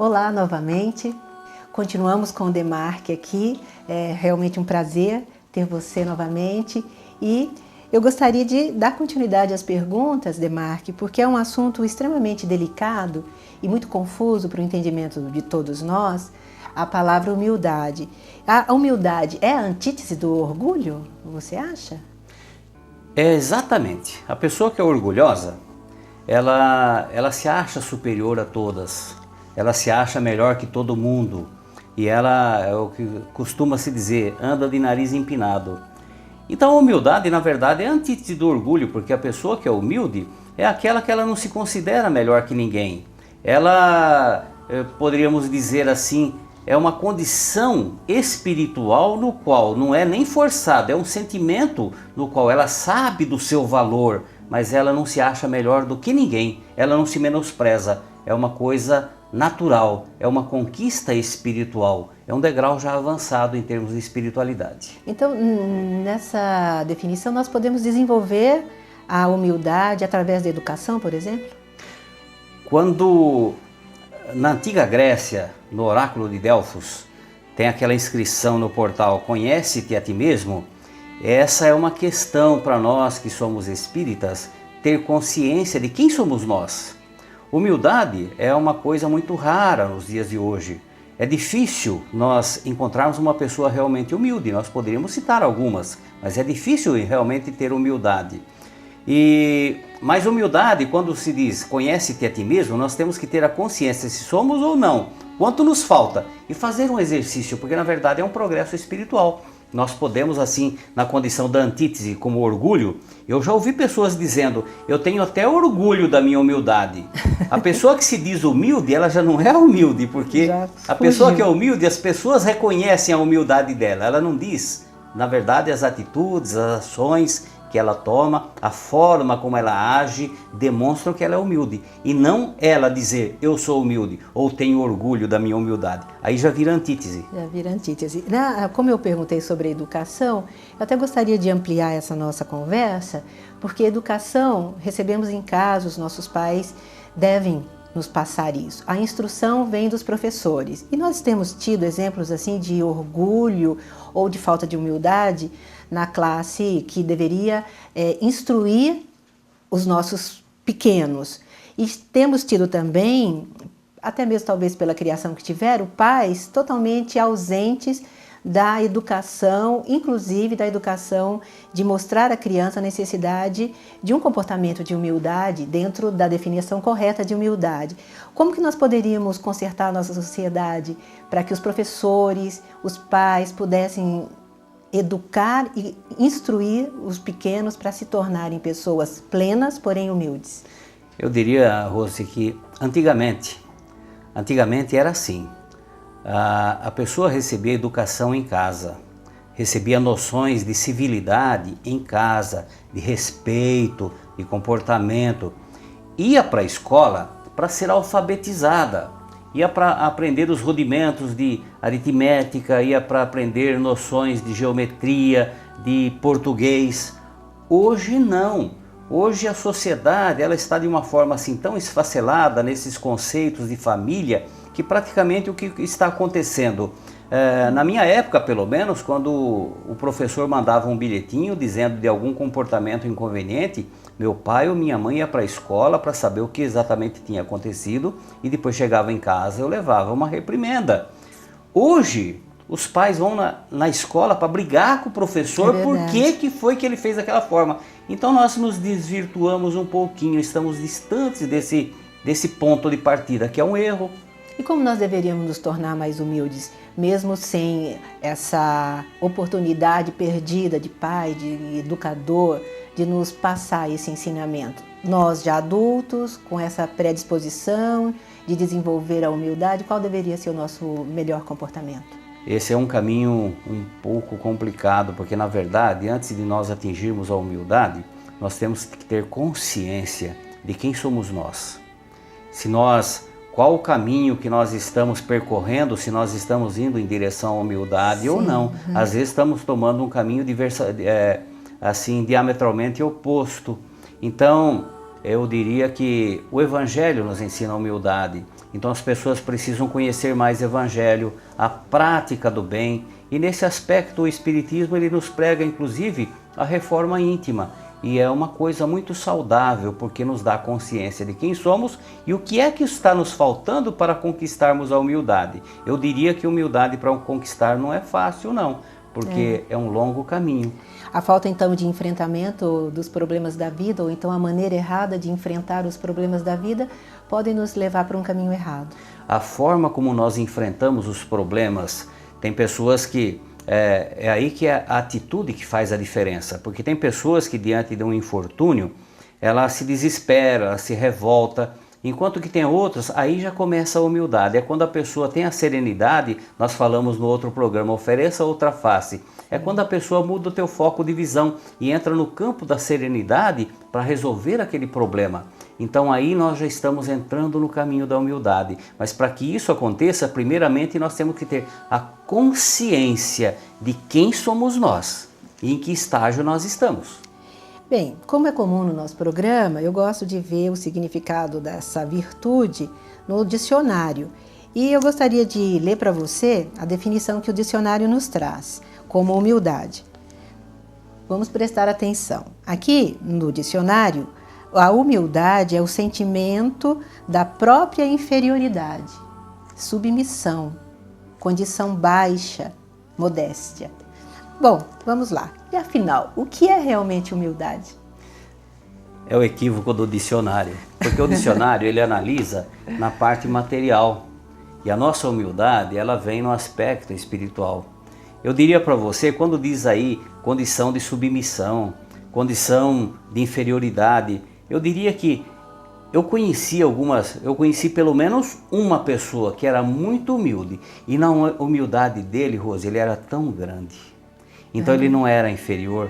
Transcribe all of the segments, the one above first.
Olá novamente, continuamos com o Demarque aqui, é realmente um prazer ter você novamente e eu gostaria de dar continuidade às perguntas, Demarque, porque é um assunto extremamente delicado e muito confuso para o entendimento de todos nós, a palavra humildade. A humildade é a antítese do orgulho, você acha? É exatamente. A pessoa que é orgulhosa, ela se acha superior a todas, ela se acha melhor que todo mundo e ela, é o que costuma se dizer, anda de nariz empinado. Então a humildade, na verdade, é a antítese do orgulho, porque a pessoa que é humilde é aquela que ela não se considera melhor que ninguém. Ela, poderíamos dizer assim, é uma condição espiritual no qual não é nem forçado, é um sentimento no qual ela sabe do seu valor, mas ela não se acha melhor do que ninguém, ela não se menospreza, é uma coisa natural, é uma conquista espiritual, é um degrau já avançado em termos de espiritualidade. Então, nessa definição, nós podemos desenvolver a humildade através da educação, por exemplo? Quando na antiga Grécia, no oráculo de Delfos, tem aquela inscrição no portal "Conhece-te a ti mesmo", essa é uma questão para nós que somos espíritas, ter consciência de quem somos nós. Humildade é uma coisa muito rara nos dias de hoje. É difícil nós encontrarmos uma pessoa realmente humilde, nós poderíamos citar algumas, mas é difícil realmente ter humildade. Mas humildade, quando se diz "conhece-te a ti mesmo", nós temos que ter a consciência se somos ou não, quanto nos falta, e fazer um exercício, porque na verdade é um progresso espiritual. Nós podemos assim, na condição da antítese, como orgulho, eu já ouvi pessoas dizendo, eu tenho até orgulho da minha humildade. A pessoa que se diz humilde, ela já não é humilde, porque a pessoa que é humilde, as pessoas reconhecem a humildade dela, ela não diz, na verdade, as atitudes, as ações que ela toma, a forma como ela age, demonstram que ela é humilde. E não ela dizer, eu sou humilde, ou tenho orgulho da minha humildade. Aí já vira antítese. Já vira antítese. Como eu perguntei sobre a educação, eu até gostaria de ampliar essa nossa conversa, porque educação, recebemos em casa, os nossos pais devem nos passar isso. A instrução vem dos professores. E nós temos tido exemplos assim de orgulho ou de falta de humildade na classe que deveria instruir os nossos pequenos. E temos tido também, até mesmo talvez pela criação que tiveram, pais totalmente ausentes da educação, inclusive da educação de mostrar à criança a necessidade de um comportamento de humildade dentro da definição correta de humildade. Como que nós poderíamos consertar a nossa sociedade para que os professores, os pais pudessem educar e instruir os pequenos para se tornarem pessoas plenas, porém humildes? Eu diria, Rose, que antigamente era assim. A pessoa recebia educação em casa, recebia noções de civilidade em casa, de respeito, de comportamento. Ia para a escola para ser alfabetizada, ia para aprender os rudimentos de aritmética, ia para aprender noções de geometria, de português. Hoje não. Hoje a sociedade ela está de uma forma assim tão esfacelada nesses conceitos de família que praticamente o que está acontecendo, na minha época pelo menos, quando o professor mandava um bilhetinho dizendo de algum comportamento inconveniente, meu pai ou minha mãe ia para a escola para saber o que exatamente tinha acontecido e depois chegava em casa eu levava uma reprimenda. Hoje os pais vão na escola para brigar com o professor por que foi que ele fez daquela forma. Então nós nos desvirtuamos um pouquinho, estamos distantes desse ponto de partida, que é um erro. E como nós deveríamos nos tornar mais humildes, mesmo sem essa oportunidade perdida de pai, de educador, de nos passar esse ensinamento? Nós já adultos, com essa predisposição de desenvolver a humildade, qual deveria ser o nosso melhor comportamento? Esse é um caminho um pouco complicado, porque na verdade, antes de nós atingirmos a humildade, nós temos que ter consciência de quem somos nós. Qual o caminho que nós estamos percorrendo, se nós estamos indo em direção à humildade ou não. Às vezes estamos tomando um caminho assim, diametralmente oposto. Então, eu diria que o Evangelho nos ensina a humildade. Então as pessoas precisam conhecer mais o Evangelho, a prática do bem. E nesse aspecto o Espiritismo ele nos prega inclusive a reforma íntima. E é uma coisa muito saudável, porque nos dá consciência de quem somos e o que é que está nos faltando para conquistarmos a humildade. Eu diria que humildade para conquistar não é fácil não, porque é um longo caminho. A falta então de enfrentamento dos problemas da vida, ou então a maneira errada de enfrentar os problemas da vida, podem nos levar para um caminho errado. A forma como nós enfrentamos os problemas, tem pessoas que é aí que é a atitude que faz a diferença, porque tem pessoas que diante de um infortúnio, ela se desespera, ela se revolta, enquanto que tem outras, aí já começa a humildade. É quando a pessoa tem a serenidade, nós falamos no outro programa, ofereça outra face. É quando a pessoa muda o teu foco de visão e entra no campo da serenidade para resolver aquele problema. Então aí nós já estamos entrando no caminho da humildade. Mas para que isso aconteça, primeiramente nós temos que ter a consciência de quem somos nós e em que estágio nós estamos. Bem, como é comum no nosso programa, eu gosto de ver o significado dessa virtude no dicionário. E eu gostaria de ler para você a definição que o dicionário nos traz, como humildade. Vamos prestar atenção. Aqui no dicionário, a humildade é o sentimento da própria inferioridade, submissão, condição baixa, modéstia. Bom, vamos lá. E afinal, o que é realmente humildade? É o equívoco do dicionário, porque o dicionário ele analisa na parte material e a nossa humildade ela vem no aspecto espiritual. Eu diria para você, quando diz aí condição de submissão, condição de inferioridade, eu diria que eu conheci pelo menos uma pessoa que era muito humilde e na humildade dele, Rose, ele era tão grande. Então ele não era inferior.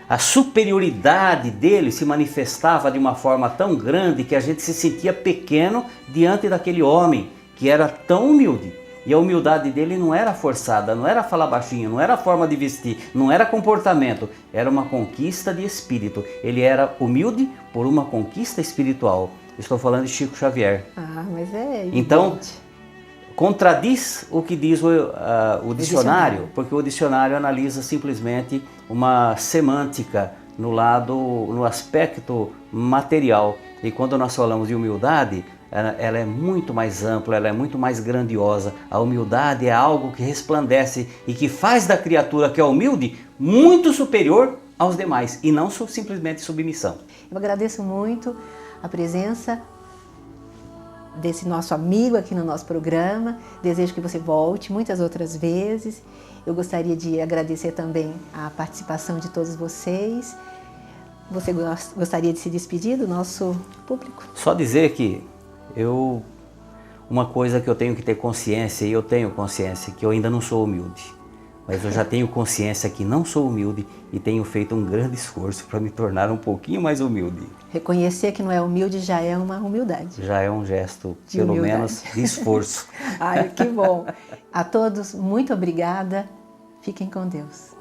A superioridade dele se manifestava de uma forma tão grande que a gente se sentia pequeno diante daquele homem que era tão humilde. E a humildade dele não era forçada, não era falar baixinho, não era forma de vestir, não era comportamento, era uma conquista de espírito. Ele era humilde por uma conquista espiritual. Estou falando de Chico Xavier. Ah, mas é evidente. Então, contradiz o que diz o dicionário, porque o dicionário analisa simplesmente uma semântica no aspecto material. E quando nós falamos de humildade, ela é muito mais ampla, ela é muito mais grandiosa. A humildade é algo que resplandece e que faz da criatura que é humilde muito superior aos demais e não simplesmente submissão. Eu agradeço muito a presença desse nosso amigo aqui no nosso programa. Desejo que você volte muitas outras vezes. Eu gostaria de agradecer também a participação de todos vocês. Você gostaria de se despedir do nosso público? Só dizer que uma coisa que eu tenho que ter consciência, e eu tenho consciência, que eu ainda não sou humilde. Mas eu já tenho consciência que não sou humilde e tenho feito um grande esforço para me tornar um pouquinho mais humilde. Reconhecer que não é humilde já é uma humildade. Já é um gesto, pelo menos, de esforço. Ai, que bom. A todos, muito obrigada. Fiquem com Deus.